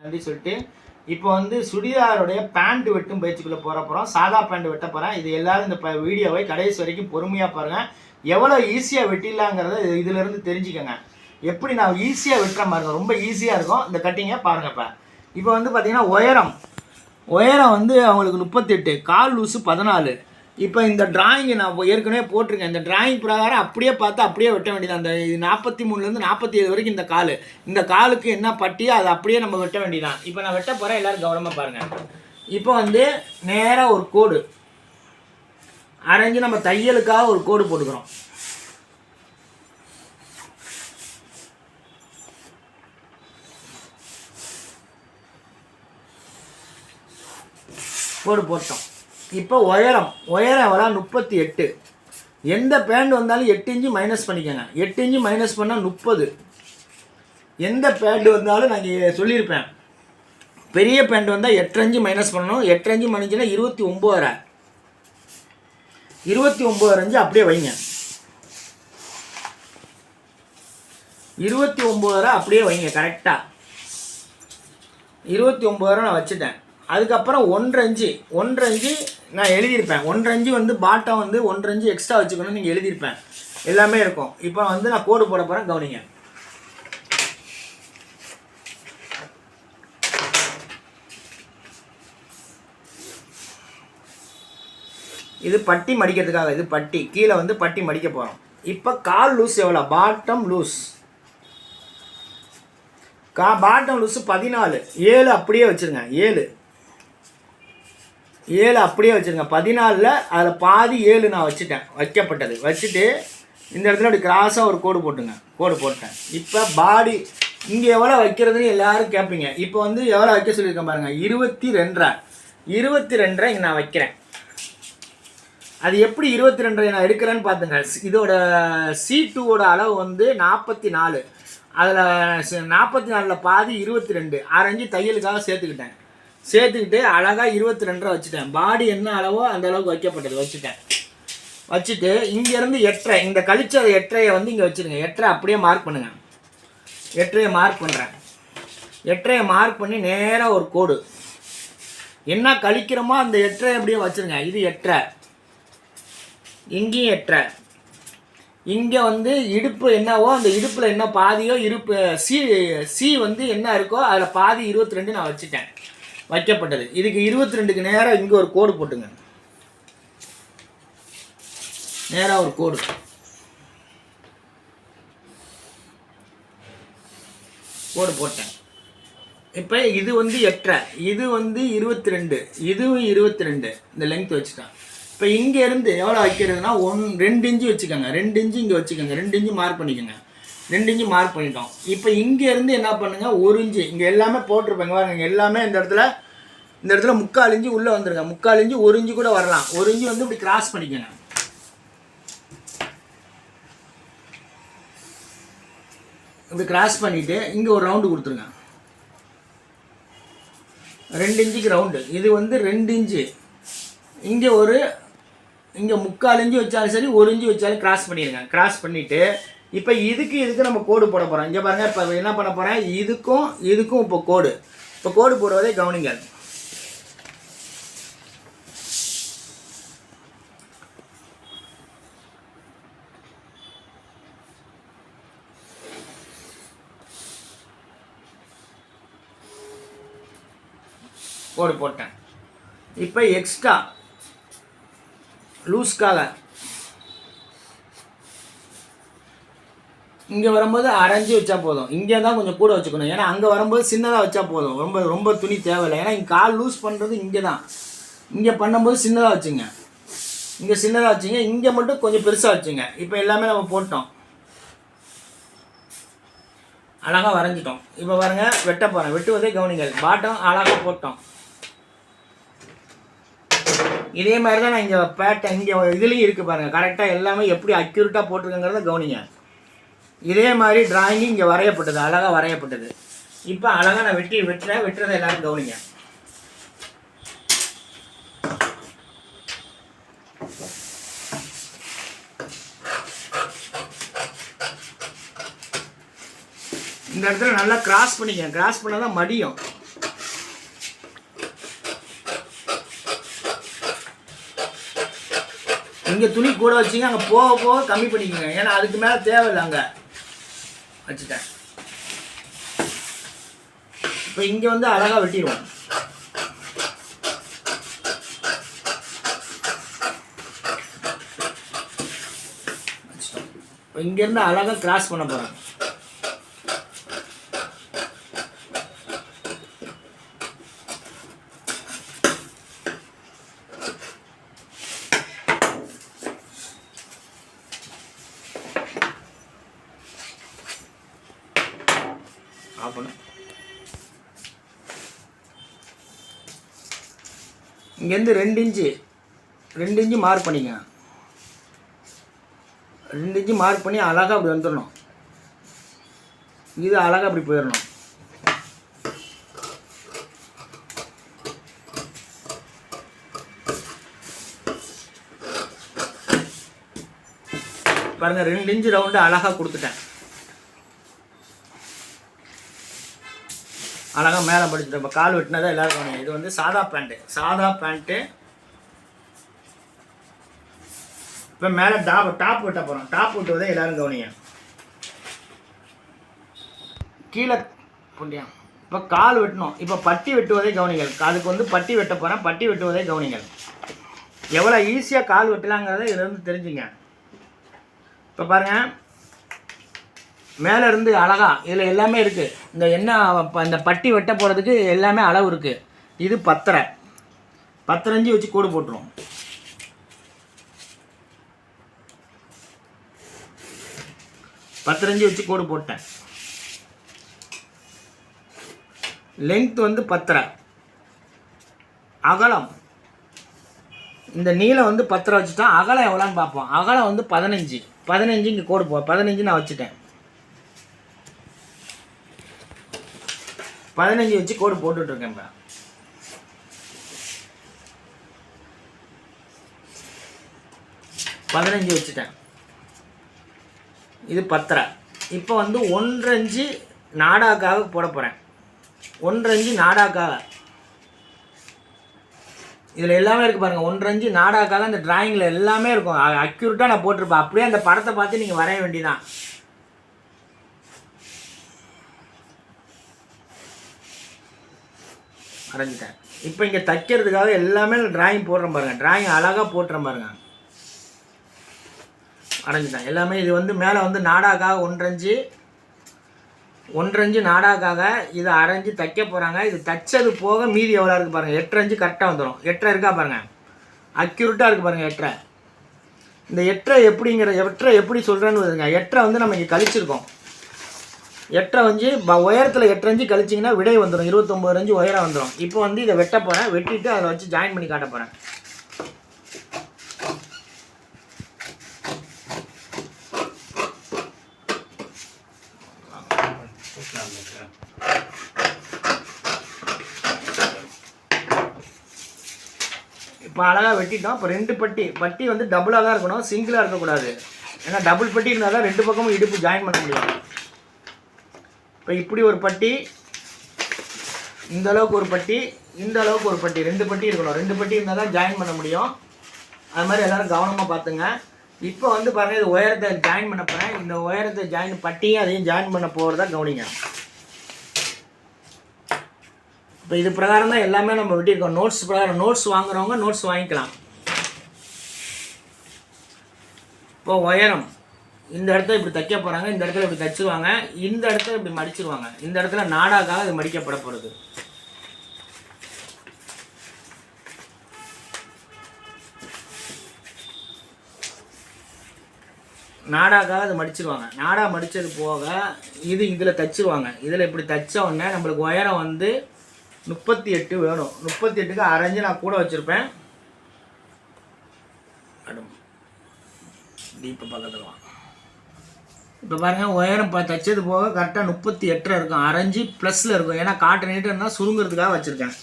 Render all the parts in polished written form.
நன்றி சொல்லிட்டு இப்போ வந்து சுடிதாருடைய பேண்ட் வெட்டும் பயிற்சிக்குள்ளே போகிறப்பறம் சாதா பேண்ட் வெட்ட போகிறேன். இது எல்லோரும் இந்த வீடியோவை கடைசி வரைக்கும் பொறுமையாக பாருங்கள். எவ்வளோ ஈஸியாக வெட்டிடலாங்கிறத இதிலேருந்து தெரிஞ்சுக்கோங்க. எப்படி நான் ஈஸியாக வெட்டுற மாதிரி ரொம்ப ஈஸியாக இருக்கும் இந்த கட்டிங்கை பாருங்கப்பா. இப்போ வந்து பார்த்திங்கன்னா உயரம் வந்து அவங்களுக்கு 38, கால் லூஸு 14. இப்போ இந்த டிராயிங்கை நான் ஏற்கனவே போட்டிருக்கேன். இந்த டிராயிங் பிரகாரம் அப்படியே பார்த்து அப்படியே வெட்ட வேண்டியது. அந்த 43லேருந்து 47 வரைக்கும் இந்த காலுக்கு என்ன பட்டியோ அதை அப்படியே நம்ம வெட்ட வேண்டியதான். இப்போ நான் வெட்ட போகிறேன், எல்லோரும் கவனமாக பாருங்கள். இப்போ வந்து நேராக ஒரு கோடு அரைஞ்சு நம்ம தையலுக்காக ஒரு கோடு போட்டுக்கிறோம். கோடு போட்டோம். இப்போ உயரம் எவ்வளோ 38. எந்த பேண்ட் வந்தாலும் 8 இன்ச்சு மைனஸ் பண்ணிக்கோங்க. 8 இன்ச்சு மைனஸ் பண்ணால் 30. எந்த பேண்ட் வந்தாலும் நான் சொல்லியிருப்பேன், பெரிய பேண்ட் வந்தால் 8 இன்ச்சு மைனஸ் பண்ணணும். 8 இன்ச்சு மணிச்சுன்னா 29. 29 இன்ச்சு அப்படியே வைங்க. 29 அப்படியே வைங்க கரெக்டாக. 29 நான் வச்சுட்டேன். அதுக்கப்புறம் 1.5 இன்ச்சு நான் எழுதியிருப்பேன். 1.5 இன்ச்சு வந்து பாட்டம் வந்து 1.5 இன்ச்சு எக்ஸ்ட்ரா வச்சுக்கணும்னு நீங்கள் எழுதியிருப்பேன். எல்லாமே இருக்கும். இப்போ வந்து நான் கோடு போட போகிறேன், கவனிங்க. இது பட்டி மடிக்கிறதுக்காக, இது பட்டி கீழே வந்து பட்டி மடிக்க போகிறோம். இப்போ கால் லூஸ் எவ்வளோ, பாட்டம் லூஸ் பாட்டம் லூஸு 14. 7 அப்படியே வச்சுருங்க. 7 அப்படியே வச்சுருங்க. 14ல் அதில் பாதி 7 நான் வைக்கப்பட்டது வச்சுட்டு இந்த இடத்துல அப்படி கிராஸாக ஒரு கோடு போட்டேன். இப்போ பாடி இங்கே எவ்வளோ வைக்கிறதுன்னு எல்லோரும் கேட்பீங்க. இப்போ வந்து எவ்வளோ வைக்க சொல்லியிருக்கேன் பாருங்கள், 22 இங்கே நான் வைக்கிறேன். அது எப்படி 22 நான் எடுக்கிறேன்னு பார்த்துங்க. இதோட C2ஓட அளவு வந்து 44. அதில் 44ல் பாதி 22, 6 இன்ச்சு தையலுக்காக சேர்த்துக்கிட்டு அழகாக 22 வச்சுட்டேன். பாடி என்ன அளவோ அந்த அளவுக்கு வைக்கப்பட்டது வச்சுட்டு இங்கேருந்து 8, இந்த கழிச்ச 8 வந்து இங்கே வச்சுருங்க. 8 அப்படியே மார்க் பண்ணுங்கள். 8 மார்க் பண்ணுறேன். 8 மார்க் பண்ணி நேராக ஒரு கோடு என்ன கழிக்கிறோமோ அந்த 8 அப்படியே வச்சுருங்க. இது 8, இங்கேயும் 8. இங்கே வந்து இடுப்பு என்னவோ அந்த இடுப்பில் என்ன பாதியோ சி வந்து என்ன இருக்கோ அதில் பாதி 22 நான் வச்சுட்டேன், வைக்கப்பட்டது. இதுக்கு 22க்கு நேராக இங்கே ஒரு கோடு போட்டுங்க. நேராக ஒரு கோடு போட்டேன். இப்போ இது வந்து 8, இது வந்து 22, இதுவும் 22. இந்த லெங்க் வச்சுட்டேன். இப்போ இங்கேருந்து எவ்வளோ வைக்கிறதுனா 2 இன்ச்சு வச்சுக்கோங்க. 2 இன்ச்சு இங்கே வச்சுக்கோங்க. 2 இன்ச்சு மார்க் பண்ணிக்கோங்க. 2 இன்ச்சு மார்க் பண்ணிட்டோம். இப்போ இங்கேருந்து என்ன பண்ணுங்கள், 1 இன்ச்சு இங்கே எல்லாமே போட்டிருப்பேங்க பாருங்க. எல்லாமே இந்த இடத்துல 3/4 இன்ச்சு உள்ளே வந்துருங்க. 3/4 இன்ச்சு 1 இன்ச்சு கூட வரலாம். 1 இன்ச்சு வந்து இப்படி கிராஸ் பண்ணிக்கோங்க. இப்படி கிராஸ் பண்ணிவிட்டு இங்கே ஒரு ரவுண்டு கொடுத்துருங்க. 2 இன்ச்சுக்கு ரவுண்டு. இது வந்து 2 இன்ச்சு. இங்கே 3/4 இன்ச்சு வச்சாலும் சரி, 1 இன்ச்சு வச்சாலும் கிராஸ் பண்ணிடுங்க. கிராஸ் பண்ணிவிட்டு இப்போ இதுக்கு நம்ம கோடு போட போகிறோம். இங்கே பாருங்கள், இப்போ என்ன பண்ண போகிறேன், இதுக்கும் இப்போ கோடு போடுவதை கவனிங்க. கோடு போட்டேன். இப்போ எக்ஸ்ட்ரா லூஸ்க்காக இங்கே வரும்போது 1/2 இன்ச்சு வச்சா போதும். இங்கே தான் கொஞ்சம் கூட வச்சுக்கணும். ஏன்னா அங்கே வரும்போது சின்னதாக வச்சா போதும். ரொம்ப துணி தேவையில்லை. ஏன்னா இங்கே கால் லூஸ் பண்ணுறது இங்கே தான். இங்கே பண்ணும்போது சின்னதாக வச்சுங்க. இங்கே சின்னதாக வச்சுங்க, இங்கே மட்டும் கொஞ்சம் பெருசாக வச்சுங்க. இப்போ எல்லாமே நம்ம போட்டோம், அழகாக வரைஞ்சிட்டோம். இப்போ பாருங்கள், வெட்ட போகிறேன். வெட்டுவதே கவனிங்கள். பாட்டம் அழகாக போட்டோம். இதே மாதிரி தான் நான் இங்கே பேட்டை இங்கே இதுலேயும் இருக்குது பாருங்கள். கரெக்டாக எல்லாமே எப்படி அக்யூரேட்டாக போட்டிருக்கங்கிறத கவனிங்க. இதே மாதிரி டிராயிங்கு இங்கே வரையப்பட்டது, அழகாக வரையப்பட்டது. இப்போ அழகாக நான் வெட்டுறதை எல்லாரும் கவனிங்க. இந்த இடத்துல நல்லா கிராஸ் பண்ணிக்கங்க. கிராஸ் பண்ணால் தான் மடியும். இங்கே துணி கூட வச்சிங்க, அங்கே போக போக கம்மி பண்ணிக்கோங்க. ஏன்னா அதுக்கு மேலே தேவையில்லை, அங்கே வச்சுட்டேன். இப்போ இங்கே வந்து அழகாக வெட்டிடுவோம். இப்போ இங்கேருந்து அழகாக கிராஸ் பண்ண போகிறேன். இங்கேருந்து 2 இன்ச்சு மார்க் பண்ணிங்க. 2 இன்ச்சு மார்க் பண்ணி அழகாக அப்படி வந்துடணும். இது அழகாக அப்படி போயிடணும். பாருங்கள், 2 இன்ச்சு ரவுண்டு அழகாக கொடுத்துட்டேன். அழகாக மேலே படிச்சுட்டேன். இப்போ கால் வெட்டினதான் எல்லாருக்கும். இது வந்து சாதா பேண்ட்டு. இப்போ மேலே டாப் வெட்ட போகிறோம். டாப் வெட்டுவதை எல்லோரும் கவனிங்க. கீழே புண்டியா. இப்போ கால் வெட்டணும். இப்போ பட்டி வெட்டுவதை கவனிங்கள். அதுக்கு வந்து பட்டி வெட்ட போகிறேன். பட்டி வெட்டுவதை கவனிங்கள். எவ்வளோ ஈஸியாக கால் வெட்டலாங்கிறத இதிலேருந்து தெரிஞ்சுங்க. இப்போ பாருங்கள், மேலே இருந்து அழகா இதில் எல்லாமே இருக்குது. இந்த இந்த பட்டி வெட்ட போகிறதுக்கு எல்லாமே அளவு இருக்குது. இது 10.5 இன்ச்சு வச்சு கோடு போட்டுரும். 10 இன்ச்சு வச்சு கோடு போட்டேன். லென்த் வந்து 10.5. அகலம் இந்த நீளம் வந்து 10 வச்சுட்டா அகலம் எவ்வளோன்னு பார்ப்போம். அகலம் வந்து 15 இங்கே கோடு 15 நான் வச்சுட்டேன். 15 வச்சு கோடு போட்டுட்ருக்கேன். இப்போ 15 வச்சுட்டேன். இது 10.5. இப்போ வந்து 1.5 இன்ச்சு நாடாக்காக போட போகிறேன். 1.5 இன்ச்சு நாடாக்காக இதில் எல்லாமே இருக்குது பாருங்கள். 1.5 இன்ச்சு நாடாக்காக அந்த டிராயிங்கில் எல்லாமே இருக்கும். அக்யூரேட்டாக நான் போட்டிருப்பேன். அப்படியே அந்த படத்தை பார்த்து நீங்கள் வரைய வேண்டியதான். வரைஞ்சிட்டேன். இப்போ இங்கே தைக்கிறதுக்காக எல்லாமே டிராயிங் போடுறேன் பாருங்கள். டிராயிங் அழகாக போட்டுறேன் பாருங்கள். வரைஞ்சிட்டேன் எல்லாமே. இது வந்து மேலே வந்து நாடாக்காக 1.5 இன்ச்சு நாடாக்காக இதை அரைஞ்சி தைக்க போகிறாங்க. இது தைச்சது போக மீதி எவ்வளோ இருக்குது பாருங்கள். 8.5 இன்ச்சு கரெக்டாக வந்துடும். 8.5 இருக்கா பாருங்கள். அக்யூரேட்டாக இருக்குது பாருங்கள். 8.5. இந்த 8.5 எப்படி சொல்கிறேன்னு வருதுங்க. 8.5 வந்து நம்ம இங்கே கழிச்சிருக்கோம். 8.5 இன்ச்சு உயரத்தில் 8.5 இன்ச்சு கழிச்சிங்கன்னா விடை வந்துடும். 29 இன்ச்சு உயரம் வந்துடும். இப்போ வந்து இதை வெட்ட போகிறேன். வெட்டிட்டு அதை வச்சு ஜாயின் பண்ணி காட்ட போகிறேன். இப்போ அழகாக வெட்டிட்டோம். இப்போ 2 பட்டி வந்து டபுளாக தான் இருக்கணும், சிங்கிளாக இருக்கக்கூடாது. ஏன்னா டபுள் பட்டி இருந்தால் தான் 2 பக்கமும் இடுப்பு ஜாயின் பண்ண முடியும். இப்போ இப்படி ஒரு பட்டி, இந்த அளவுக்கு ஒரு பட்டி, இந்த அளவுக்கு ஒரு பட்டி, 2 பட்டி இருக்கணும். 2 பட்டி இருந்தால் தான் ஜாயின் பண்ண முடியும். அது மாதிரி எல்லோரும் கவனமாக பார்த்துங்க. இப்போ வந்து பாருங்கள், இது உயரத்தை ஜாயின் பண்ண போகிறேன். இந்த உயரத்தை பட்டியும் அதையும் ஜாயின் பண்ண போகிறதா கவனிங்க. இப்போ இது பிரகாரம் தான் எல்லாமே நம்ம வெட்டியிருக்கோம். நோட்ஸ் பிரகாரம். நோட்ஸ் வாங்குறவங்க நோட்ஸ் வாங்கிக்கலாம். இப்போ உயரம் இந்த இடத்துல இப்படி தைக்க போகிறாங்க. இந்த இடத்துல இப்படி தைச்சிருவாங்க. இந்த இடத்துல இப்படி மடிச்சிருவாங்க. இந்த இடத்துல நாடாக்காக இது மடிக்கப்பட போகிறது. நாடாக்காக அது மடிச்சிருவாங்க. நாடா மடித்தது போக இது இதில் தைச்சிருவாங்க. இதில் இப்படி தைச்ச உடனே நம்மளுக்கு உயரம் வந்து 38 வேணும். 38க்கு அரைஞ்சு நான் கூட வச்சுருப்பேன். டீப்பு பக்கத்தில் வாங்க. இப்போ பாருங்கள், உயரம் தைச்சது போக கரெக்டாக 38 இருக்கும். அரைஞ்சி ப்ளஸில் இருக்கும். ஏன்னா காட்டன் நீட்டாக சுருங்கிறதுக்காக வச்சுருக்கேன்.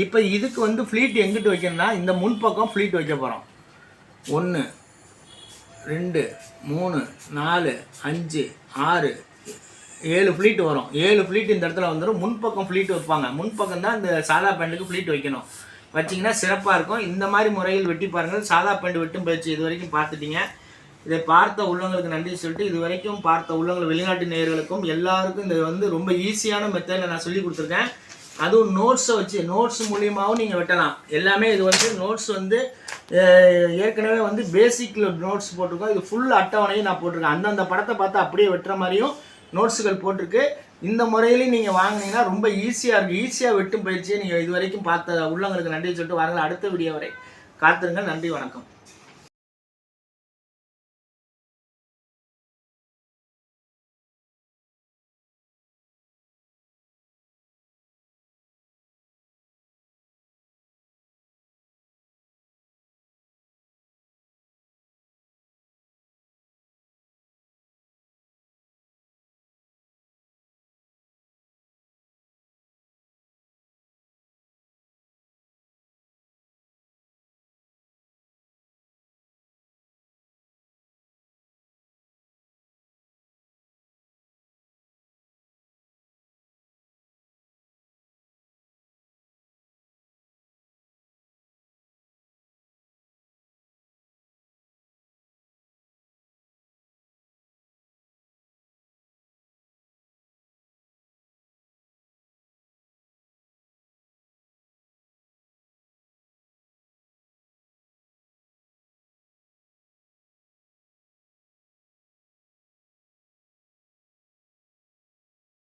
இப்போ இதுக்கு வந்து ஃப்ளீட் எங்கிட்டு வைக்கணும்னா இந்த முன்பக்கம் ஃப்ளீட் வைக்க போகிறோம். 1 2 3 4 5 6 7 ஃப்ளீட் வரும். 7 ஃப்ளீட் இந்த இடத்துல வந்துடும். முன்பக்கம் ஃப்ளீட் வைப்பாங்க. முன்பக்கம் தான் இந்த சாதா பேண்ட்டுக்கு ஃப்ளீட் வைக்கணும். வச்சிங்கன்னா சிறப்பாக இருக்கும். இந்த மாதிரி முறையில் வெட்டி பாருங்கள். சாதா பேண்ட் வெட்டும் பயிற்சி இது வரைக்கும் பார்த்துட்டீங்க. இதை பார்த்த உள்ளவங்களுக்கு நன்றி சொல்லிட்டு, இது வரைக்கும் பார்த்த உள்ளவங்கள் வெளிநாட்டு நேயர்களுக்கும் எல்லாருக்கும் இது வந்து ரொம்ப ஈஸியான மெத்தடில் நான் சொல்லி கொடுத்துருக்கேன். அதுவும் நோட்ஸை வச்சு நோட்ஸ் மூலியமாகவும் நீங்கள் வெட்டலாம். எல்லாமே இது வந்து நோட்ஸ் வந்து ஏற்கனவே வந்து பேசிக்கில் நோட்ஸ் போட்டிருக்கோம். இது ஃபுல் அட்டவணையும் நான் போட்டிருக்கேன். அந்தந்த படத்தை பார்த்து அப்படியே வெட்டுற மாதிரியும் நோட்ஸுகள் போட்டிருக்கு. இந்த முறையிலையும் நீங்கள் வாங்கினீங்கன்னா ரொம்ப ஈஸியாக இருக்குது. ஈஸியாக வெட்டும் பயிற்சியை நீங்கள் இது வரைக்கும் பார்த்த உள்ளவங்களுக்கு நன்றி சொல்லிட்டு வாருங்கள். அடுத்த வீடியோ வரை காத்திருங்கள். நன்றி, வணக்கம்.